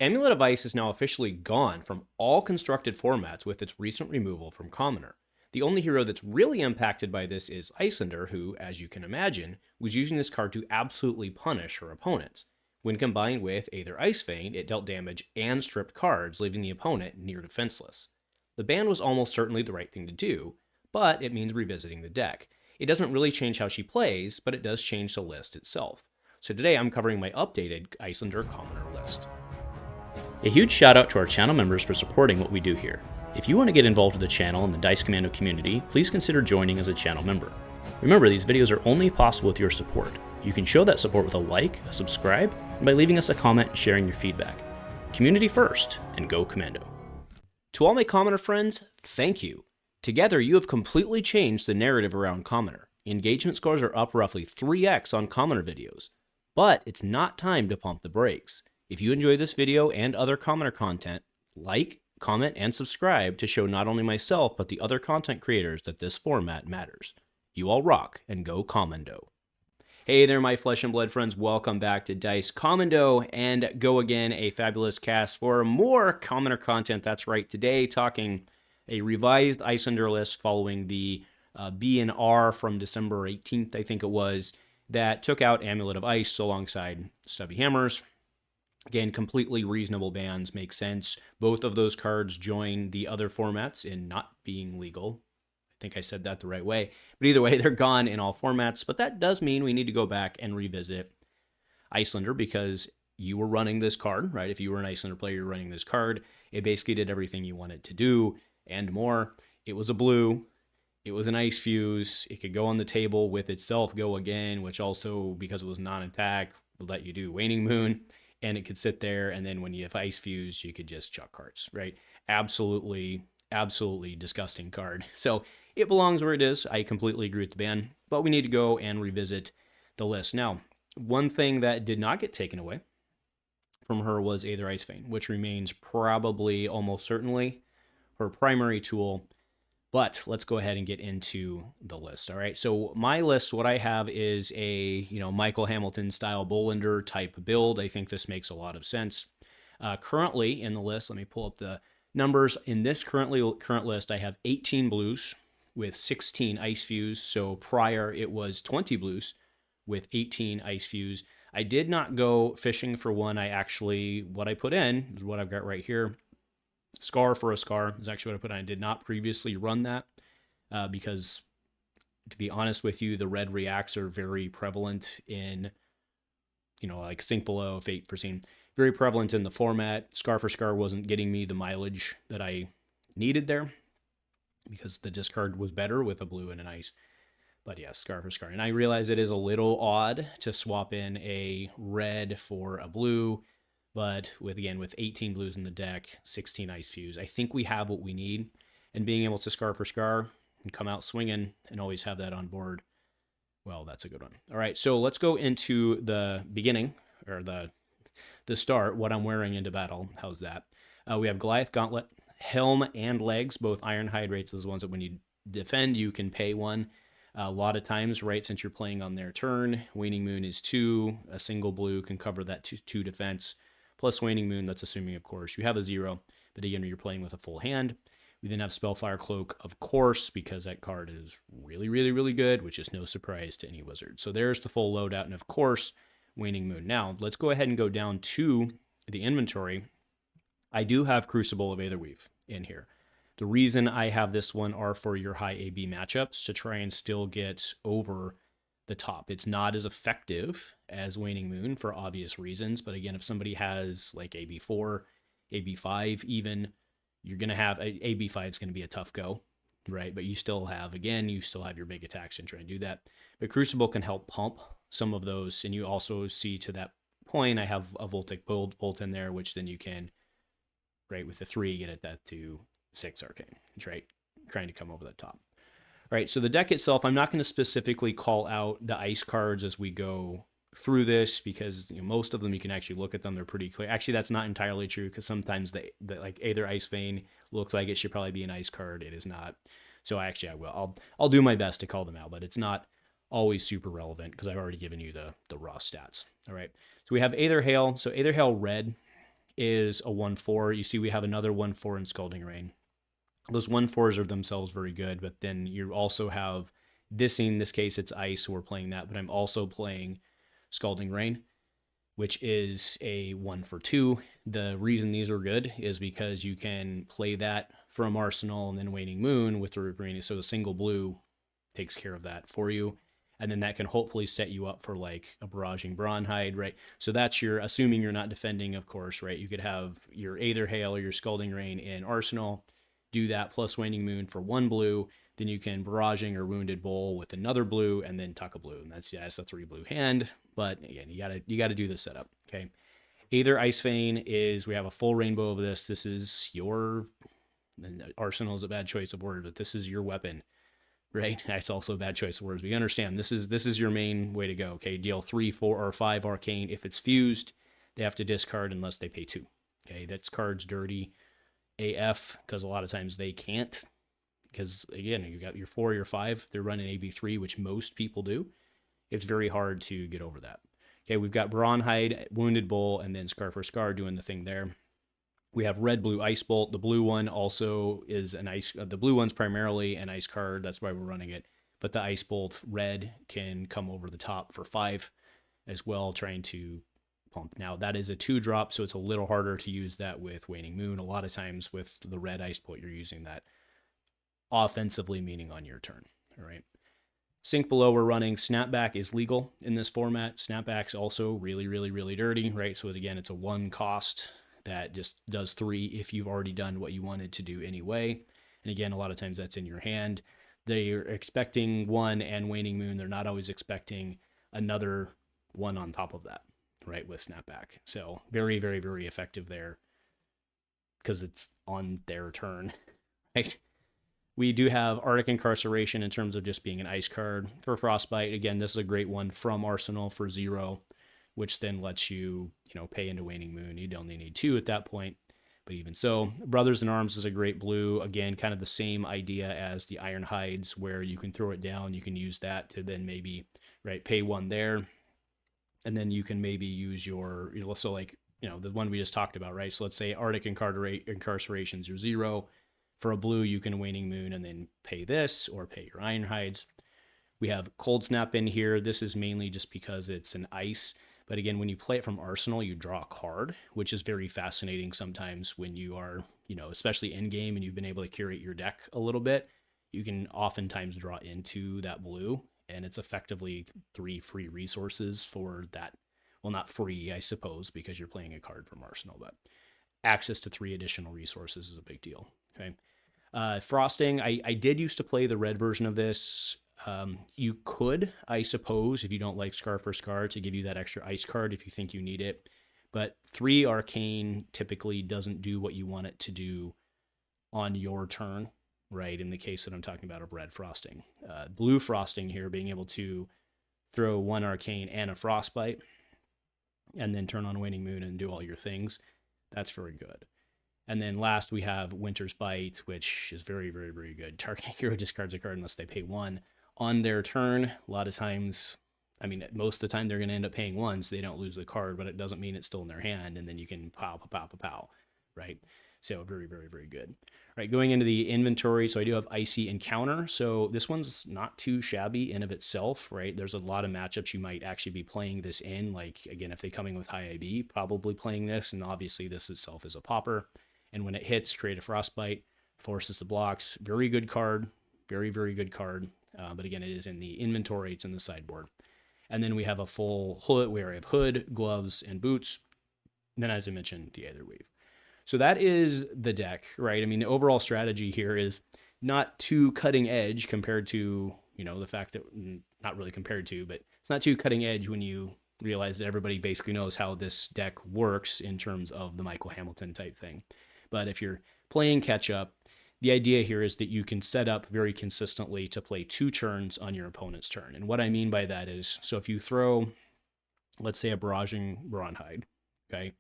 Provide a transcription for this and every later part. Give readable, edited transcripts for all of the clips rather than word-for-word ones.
Amulet of Ice is now officially gone from all constructed formats with its recent removal from Commoner. The only hero that's really impacted by this is Iyslander, who, as you can imagine, was using this card to absolutely punish her opponents. When combined with Aether Icebane, it dealt damage and stripped cards, leaving the opponent near defenseless. The ban was almost certainly the right thing to do, but it means revisiting the deck. It doesn't really change how she plays, but it does change the list itself. So today I'm covering my updated Iyslander Commoner list. A huge shout out to our channel members for supporting what we do here. If you want to get involved with the channel and the Dice Commando community, please consider joining as a channel member. Remember, these videos are only possible with your support. You can show that support with a like, a subscribe, and by leaving us a comment and sharing your feedback. Community first, and go Commando. To all my Commoner friends, thank you. Together, you have completely changed the narrative around Commoner. Engagement scores are up roughly 3x on Commoner videos. But it's not time to pump the brakes. If you enjoy this video and other Commoner content, like, comment, and subscribe to show not only myself, but the other content creators that this format matters. You all rock, and go Commando. Hey there, my flesh and blood friends. Welcome back to Dice Commando, and go again, a fabulous cast for more Commoner content. That's right, today talking a revised Iyslander list following the B&R from December 18th, I think it was, that took out Amulet of Ice alongside Stubby Hammers. Again, completely reasonable bans, make sense. Both of those cards join the other formats in not being legal. I think I said that the right way. But either way, they're gone in all formats. But that does mean we need to go back and revisit Iyslander because you were running this card, right? If you were an Iyslander player, you're running this card. It basically did everything you wanted to do and more. It was a blue. It was an Ice Fuse. It could go on the table with itself, go again, which also, because it was non-attack, would let you do Waning Moon. And it could sit there, and then when you have Ice Fuse, you could just chuck cards, right? Absolutely, absolutely disgusting card. So it belongs where it is. I completely agree with the ban, but we need to go and revisit the list. Now, one thing that did not get taken away from her was Aether Icebane, which remains probably, almost certainly, her primary tool. But let's go ahead and get into the list. All right. So my list, what I have is a, Michael Hamilton style Bolander type build. I think this makes a lot of sense. Currently in the list, let me pull up the numbers. In this current list, I have 18 blues with 16 Ice Fuse. So prior it was 20 blues with 18 Ice Fuse. I did not go fishing for one. What I put in is what I've got right here. Scar for a Scar is actually what I put on. I did not previously run that because, to be honest with you, the red reacts are very prevalent in, like Sink Below, Fate Foreseen, very prevalent in the format. Scar for Scar wasn't getting me the mileage that I needed there because the discard was better with a blue and an ice. But yes, Scar for Scar. And I realize it is a little odd to swap in a red for a blue. But with 18 blues in the deck, 16 Ice Fuse, I think we have what we need. And being able to Scar for Scar and come out swinging and always have that on board, well, that's a good one. All right, so let's go into the beginning, or the start, what I'm wearing into battle. How's that? We have Goliath Gauntlet, Helm, and Legs, both Ironhide rates. Those ones that when you defend, you can pay one. A lot of times, right, since you're playing on their turn, Waning Moon is 2. A single blue can cover that 2 defense. Plus Waning Moon, that's assuming, of course, you have a 0. But again, you're playing with a full hand. We then have Spellfire Cloak, of course, because that card is really, really, really good, which is no surprise to any wizard. So there's the full loadout, and of course, Waning Moon. Now, let's go ahead and go down to the inventory. I do have Crucible of Aetherweave in here. The reason I have this one are for your high AB matchups to try and still get over the top. It's not as effective as Waning Moon for obvious reasons, but again, if somebody has like AB4, AB5 even, you're going to have, AB5 is going to be a tough go, right? But you still have your big attacks and try and do that. But Crucible can help pump some of those, and you also see to that point, I have a Voltic Bolt in there, which then you can, right, with the 3, get that to 6 Arcane, right? Trying to come over the top. All right, so the deck itself, I'm not going to specifically call out the ice cards as we go through this because most of them you can actually look at them; they're pretty clear. Actually, that's not entirely true because sometimes the like Aether Icebane looks like it should probably be an ice card. It is not. So I will. I'll do my best to call them out, but it's not always super relevant because I've already given you the raw stats. All right, so we have Aether Hail. So Aether Hail red is a 1/4. You see we have another 1/4 in Scalding Rain. Those 1/4s are themselves very good, but then you also have this, in this case it's ice, so we're playing that, but I'm also playing Scalding Rain, which is a 1/2. The reason these are good is because you can play that from Arsenal and then Waning Moon with the Riverine, so a single blue takes care of that for you. And then that can hopefully set you up for like a Barraging Bronhide, right? So that's your, assuming you're not defending, of course, right? You could have your Aether Hail or your Scalding Rain in Arsenal, do that plus Waning Moon for 1 blue, then you can Barraging or Wounded Bull with another blue, and then tuck a blue. And that's, yeah, it's a 3 blue hand, but again, you gotta do the setup, okay? Aether Ice Vein is, we have a full rainbow of this. This is your, Arsenal is a bad choice of word, but this is your weapon, right? That's also a bad choice of words. We understand this is your main way to go, okay? Deal 3, 4, or 5 Arcane. If it's fused, they have to discard unless they pay 2, okay? That's card's dirty AF, because a lot of times they can't, because again, you got your 4, your 5, they're running AB3, which most people do. It's very hard to get over that. Okay, we've got Bronhide, Wounded Bull, and then Scar for Scar doing the thing there. We have red, blue, Ice Bolt. The blue one also is an ice. The blue one's primarily an ice card. That's why we're running it. But the Ice Bolt red can come over the top for 5 as well, trying to pump. Now, that is a 2-drop, so it's a little harder to use that with Waning Moon. A lot of times with the red Ice Bolt, you're using that offensively, meaning on your turn. All right. Sink Below, we're running Snapback is legal in this format. Snapback's also really, really, really dirty, right? So again, it's a 1 cost that just does 3 if you've already done what you wanted to do anyway. And again, a lot of times that's in your hand. They're expecting 1 and Waning Moon. They're not always expecting another 1 on top of that, right, with Snapback. So very, very, very effective there because it's on their turn, right? We do have Arctic Incarceration in terms of just being an ice card for Frostbite. Again, this is a great one from Arsenal for 0, which then lets you, pay into Waning Moon. You'd only need 2 at that point, but even so. Brothers in Arms is a great blue. Again, kind of the same idea as the Iron Hides, where you can throw it down. You can use that to then maybe, right, pay 1 there. And then you can maybe use your, so like, the one we just talked about, right? So let's say Arctic Incarcerations are 0. For a blue, you can Waning Moon and then pay this or pay your Iron Hides. We have Cold Snap in here. This is mainly just because it's an ice. But again, when you play it from Arsenal, you draw a card, which is very fascinating sometimes when you are, especially in game and you've been able to curate your deck a little bit. You can oftentimes draw into that blue, and it's effectively 3 free resources for that. Well, not free, I suppose, because you're playing a card from Arsenal, but access to 3 additional resources is a big deal. Okay. Frosting, I did used to play the red version of this. You could, I suppose, if you don't like Scar for Scar, to give you that extra ice card if you think you need it. But 3 Arcane typically doesn't do what you want it to do on your turn, right? In the case that I'm talking about of red Frosting. Blue Frosting here, being able to throw 1 Arcane and a Frostbite, and then turn on Waning Moon and do all your things. That's very good. And then last we have Winter's Bite, which is very, very, very good. Target hero discards a card unless they pay 1 on their turn. A lot of times, most of the time they're going to end up paying 1, so they don't lose the card, but it doesn't mean it's still in their hand, and then you can pow, pow, pow, pow, pow, right? So very, very, very good. All right, going into the inventory, so I do have Icy Encounter. So this one's not too shabby in of itself, right? There's a lot of matchups you might actually be playing this in. Like, again, if they come in with high IB, probably playing this, and obviously this itself is a popper. And when it hits, create a Frostbite, forces the blocks. Very good card. Very, very good card. But again, it is in the inventory. It's in the sideboard. And then we have a full hood where we have hood, gloves, and boots. And then, as I mentioned, the Aether Weave. So that is the deck, right? The overall strategy here is not too cutting edge compared to, the fact that, not really compared to, but it's not too cutting edge when you realize that everybody basically knows how this deck works in terms of the Michael Hamilton type thing. But if you're playing catch up, the idea here is that you can set up very consistently to play 2 turns on your opponent's turn. And what I mean by that is, so if you throw, let's say, a Barraging Bronhide, okay?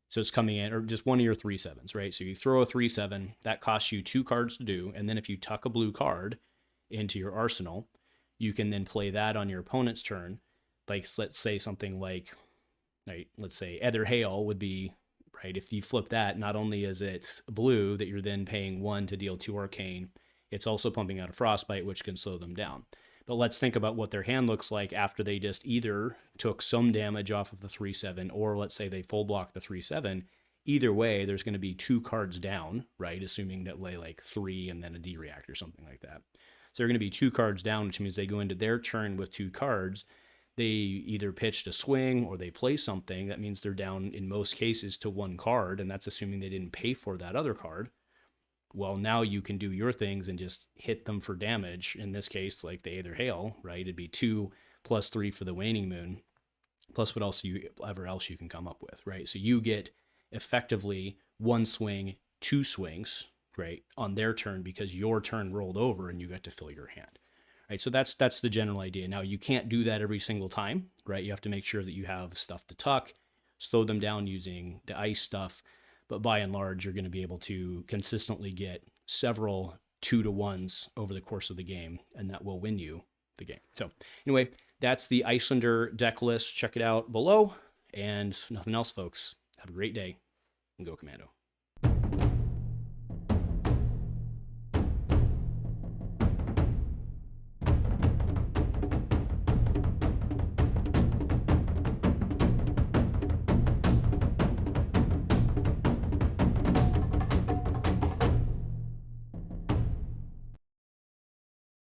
So it's coming in, or just one of your 3/7s, right? So you throw a 3/7, that costs you 2 cards to do. And then if you tuck a blue card into your arsenal, you can then play that on your opponent's turn. Like, let's say something like, right, let's say Aether Hail would be right? If you flip that, not only is it blue that you're then paying 1 to deal 2 Arcane, it's also pumping out a Frostbite, which can slow them down. But let's think about what their hand looks like after they just either took some damage off of the 3/7, or let's say they full block the 3/7. Either way, there's going to be 2 cards down, right? Assuming that they like 3 and then a D-react or something like that. So they're going to be 2 cards down, which means they go into their turn with 2 cards. They either pitched a swing or they play something. That means they're down in most cases to 1 card, and that's assuming they didn't pay for that other card. Well, now you can do your things and just hit them for damage. In this case, like the Aether Hail, right? It'd be 2 plus 3 for the Waning Moon, plus whatever else you can come up with, right? So you get effectively 1 swing, 2 swings, right, on their turn because your turn rolled over and you got to fill your hand, right? So that's the general idea. Now, you can't do that every single time, right? You have to make sure that you have stuff to tuck, slow them down using the ice stuff. But by and large, you're going to be able to consistently get several 2-to-1s over the course of the game, and that will win you the game. So anyway, that's the Iyslander deck list. Check it out below. And nothing else, folks. Have a great day and go Commando.